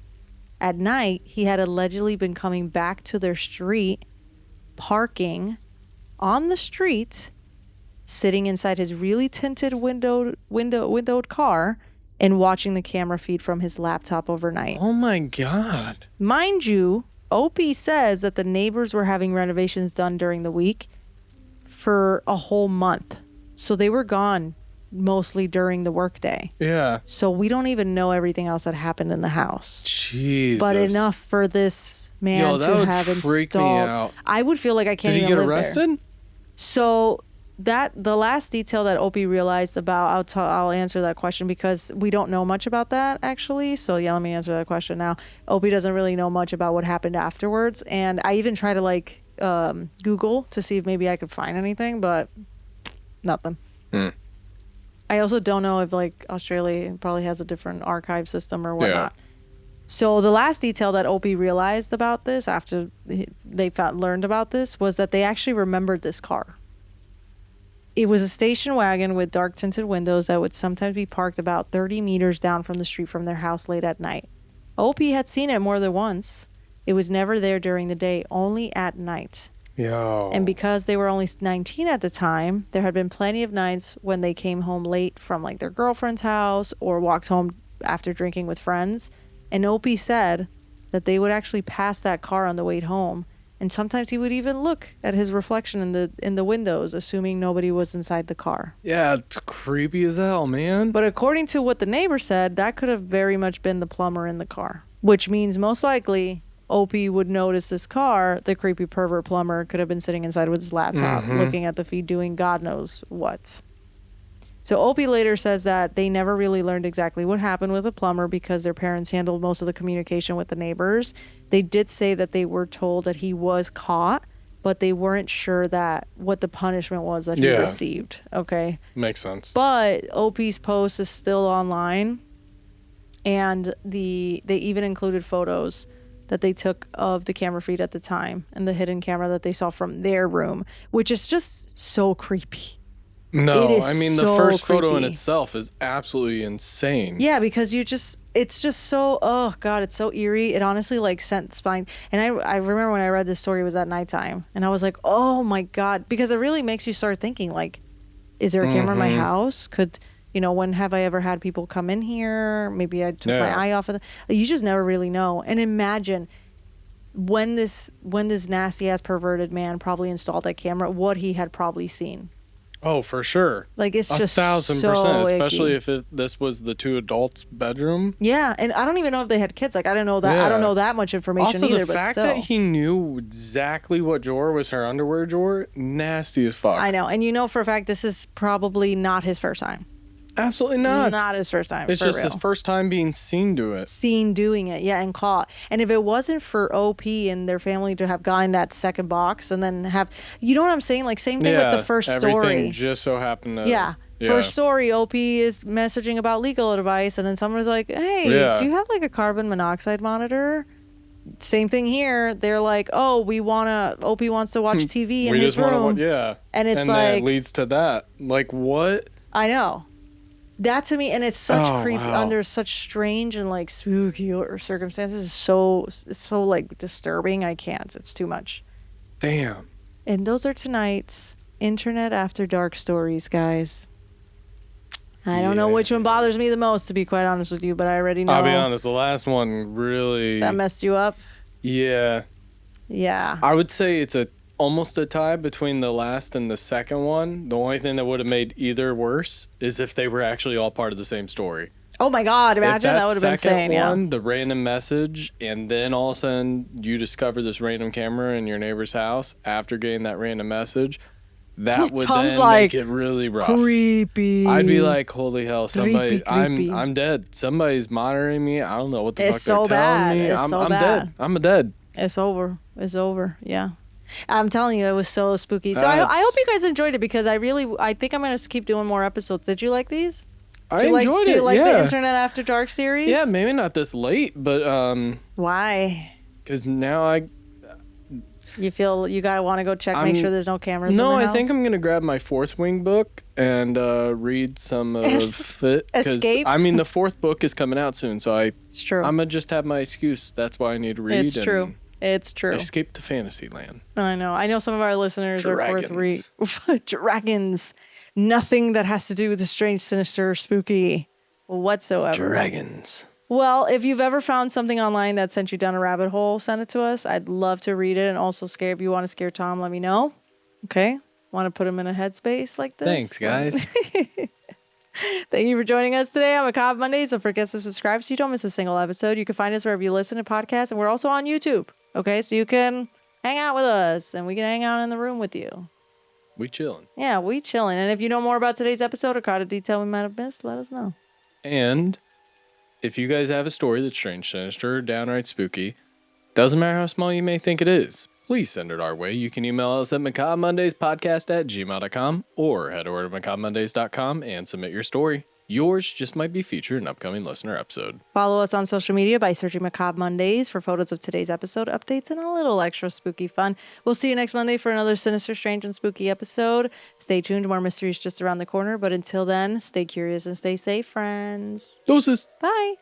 At night, he had allegedly been coming back to their street, parking on the street, sitting inside his really tinted windowed car, and watching the camera feed from his laptop overnight. Oh my God. Mind you, Opie says that the neighbors were having renovations done during the week for a whole month. So they were gone mostly during the workday. Yeah. So we don't even know everything else that happened in the house. Jesus. But enough for this man that to would have freak me installed. out. I would feel like I can't Did he even get live arrested? there. So the last detail that Opie realized about, I'll answer that question because we don't know much about that actually. So yeah, let me answer that question now. Opie doesn't really know much about what happened afterwards, and I even try to Google to see if maybe I could find anything, but nothing. I also don't know if Australia probably has a different archive system or whatnot. Yeah. So the last detail that Opie realized about this after they learned about this was that they actually remembered this car. It was a station wagon with dark tinted windows that would sometimes be parked about 30 meters down from the street from their house late at night. Opie had seen it more than once. It was never there during the day, only at night. Yo. And because they were only 19 at the time, there had been plenty of nights when they came home late from their girlfriend's house or walked home after drinking with friends. And Opie said that they would actually pass that car on the way home. And sometimes he would even look at his reflection in the windows, assuming nobody was inside the car. Yeah, it's creepy as hell, man. But according to what the neighbor said, that could have very much been the plumber in the car. Which means most likely Opie would notice this car. The creepy pervert plumber could have been sitting inside with his laptop, looking at the feed, doing God knows what. So Opie later says that they never really learned exactly what happened with the plumber because their parents handled most of the communication with the neighbors. They did say that they were told that he was caught, but they weren't sure that what the punishment was that he received. Okay. Makes sense. But Opie's post is still online, and they even included photos that they took of the camera feed at the time and the hidden camera that they saw from their room, which is just so creepy. No, I mean, the first photo in creepy. itself is absolutely insane. Yeah, because it's just so, oh God, it's so eerie. It honestly sent spine. And I remember when I read this story, it was at nighttime, and I was like, oh my God, because it really makes you start thinking is there a camera in my house? Could, when have I ever had people come in here? Maybe I took my eye off of it. You just never really know. And imagine when this nasty ass perverted man probably installed that camera, what he had probably seen. Oh, for sure. It's just 1,000%, so especially icky. if this was the two adults' bedroom. Yeah, and I don't even know if they had kids. I don't know that. Yeah. I don't know that much information also, either. Also, the fact that he knew exactly what drawer was her underwear drawer, nasty as fuck. I know, and for a fact this is probably not his first time. Absolutely not. Not his first time. It's just his first time being seen do it. Seen doing it, yeah, and caught. And if it wasn't for OP and their family to have gotten that second box and then have, you know what I'm saying? Same thing with the first story. Everything just so happened to. Yeah. First story, OP is messaging about legal advice, and then someone was like, hey, do you have a carbon monoxide monitor? Same thing here. They're like, oh, OP wants to watch TV in his room. And it's that leads to that. What? I know. That to me, and it's such creepy under such strange and spooky or circumstances. It's so disturbing. I can't. It's too much. Damn. And those are tonight's Internet After Dark stories, guys. I don't know which one bothers me the most, to be quite honest with you, but I already know. I'll be honest. The last one really. That messed you up? Yeah. Yeah. I would say it's almost a tie between the last and the second one. The only thing that would have made either worse is if they were actually all part of the same story. Oh my God, imagine that would have been insane. One, the random message, and then all of a sudden you discover this random camera in your neighbor's house after getting that random message. that would Tom's then like, make it really rough. creepy. I'd be like, holy hell, somebody, Creepy. I'm dead. Somebody's monitoring me. I don't know what the It's fuck so they're telling bad. me. It's I'm so bad. dead. I'm dead. It's over. It's over. Yeah. I'm telling you, it was so spooky. So I hope you guys enjoyed it because I think I'm going to keep doing more episodes. Did you like these? I enjoyed it. Do you like yeah. the Internet After Dark series? Yeah, maybe not this late, but Why? because now You feel you gotta want to go check, make sure there's no cameras. No, in the I think house? I'm gonna grab my fourth wing book and read some of it. Escape? I mean, the fourth book is coming out soon, so It's true. I'm gonna just have my excuse. That's why I need to read. It's true. It's true. Escape to Fantasyland. I know. I know some of our listeners are Dragons. Dragons. Nothing that has to do with the strange, sinister, or spooky whatsoever. Dragons. Well, if you've ever found something online that sent you down a rabbit hole, send it to us. I'd love to read it. And also, if you want to scare Tom, let me know. Okay? Want to put him in a headspace like this? Thanks, guys. Thank you for joining us today on Macabre Mondays. Don't forget to subscribe so you don't miss a single episode. You can find us wherever you listen to podcasts. And we're also on YouTube. Okay? So you can hang out with us and we can hang out in the room with you. We chilling. Yeah, we chilling. And if you know more about today's episode or caught a detail we might have missed, let us know. And if you guys have a story that's strange, sinister, or downright spooky, doesn't matter how small you may think it is, please send it our way. You can email us at macabremondayspodcast@gmail.com or head over to macabremondays.com and submit your story. Yours just might be featured in an upcoming listener episode. Follow us on social media by searching Macabre Mondays for photos of today's episode, updates, and a little extra spooky fun. We'll see you next Monday for another sinister, strange, and spooky episode. Stay tuned. More mysteries just around the corner. But until then, stay curious and stay safe, friends. Deuces. Bye.